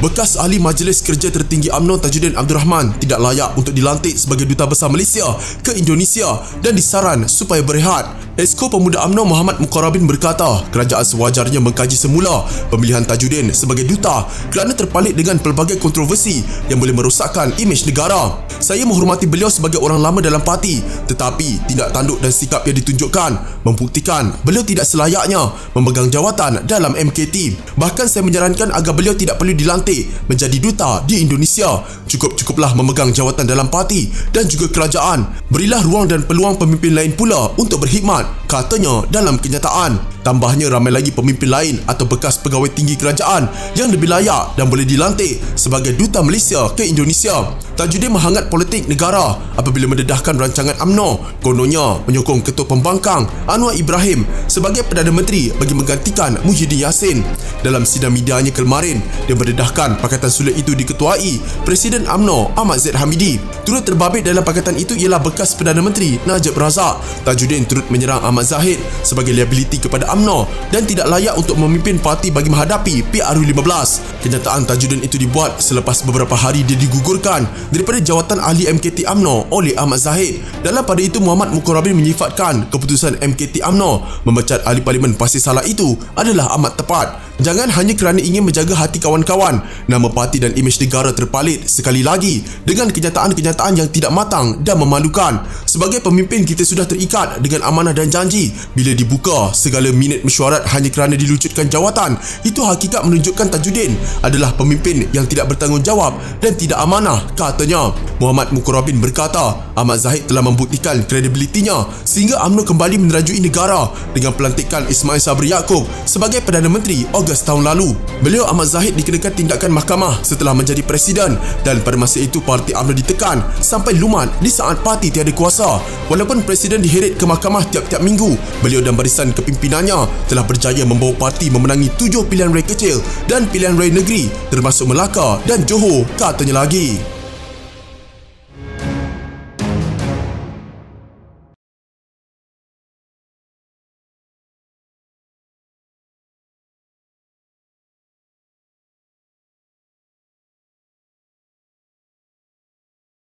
Bekas ahli Majlis Kerja Tertinggi UMNO Tajuddin Abdul Rahman tidak layak untuk dilantik sebagai Duta Besar Malaysia ke Indonesia dan disaran supaya berehat. Esko Pemuda UMNO Muhammad Mukarrabin berkata, kerajaan sewajarnya mengkaji semula pemilihan Tajuddin sebagai duta kerana terpalit dengan pelbagai kontroversi yang boleh merosakkan imej negara. Saya menghormati beliau sebagai orang lama dalam parti, tetapi tindak tanduk dan sikap yang ditunjukkan membuktikan beliau tidak selayaknya memegang jawatan dalam MKT. Bahkan saya menyarankan agar beliau tidak perlu dilantik menjadi duta di Indonesia. Cukuplah memegang jawatan dalam parti dan juga kerajaan. Berilah ruang dan peluang pemimpin lain pula untuk berkhidmat, katanya dalam kenyataan. Tambahnya, ramai lagi pemimpin lain atau bekas pegawai tinggi kerajaan yang lebih layak dan boleh dilantik sebagai duta Malaysia ke Indonesia. Tajuddin menghangat politik negara apabila mendedahkan rancangan UMNO, kononnya menyokong Ketua Pembangkang Anwar Ibrahim sebagai Perdana Menteri bagi menggantikan Muhyiddin Yassin. Dalam sidang medianya kemarin, dia mendedahkan pakatan sulit itu diketuai Presiden UMNO Ahmad Zaid Hamidi. Turut terbabit dalam pakatan itu ialah bekas Perdana Menteri Najib Razak. Tajuddin turut menyerang Ahmad Zahid sebagai liability kepada UMNO dan tidak layak untuk memimpin parti bagi menghadapi PRU15. Kenyataan Tajuddin itu dibuat selepas beberapa hari dia digugurkan daripada jawatan ahli MKT UMNO oleh Ahmad Zahid. Dalam pada itu, Muhammad Mukarrabin menyifatkan keputusan MKT UMNO memecat ahli Parlimen Pasir Salah itu adalah amat tepat. Jangan hanya kerana ingin menjaga hati kawan-kawan, nama parti dan imej negara terpalit sekali lagi dengan kenyataan-kenyataan yang tidak matang dan memalukan. Sebagai pemimpin, kita sudah terikat dengan amanah dan janji. Bila dibuka segala minit mesyuarat hanya kerana dilucutkan jawatan, itu hakikat menunjukkan Tajuddin adalah pemimpin yang tidak bertanggungjawab dan tidak amanah, katanya. Muhammad Mukarrabin berkata, Ahmad Zahid telah membuktikan kredibilitinya sehingga UMNO kembali menerajui negara dengan pelantikan Ismail Sabri Yaakob sebagai Perdana Menteri Ogos tahun lalu. Beliau, Ahmad Zahid, dikenakan tindakan mahkamah setelah menjadi presiden dan pada masa itu parti UMNO ditekan sampai lumat di saat parti tiada kuasa. Walaupun presiden diheret ke mahkamah tiap-tiap minggu, beliau dan barisan kepimpinannya telah berjaya membawa parti memenangi 7 pilihan raya kecil dan pilihan raya negeri termasuk Melaka dan Johor, katanya lagi.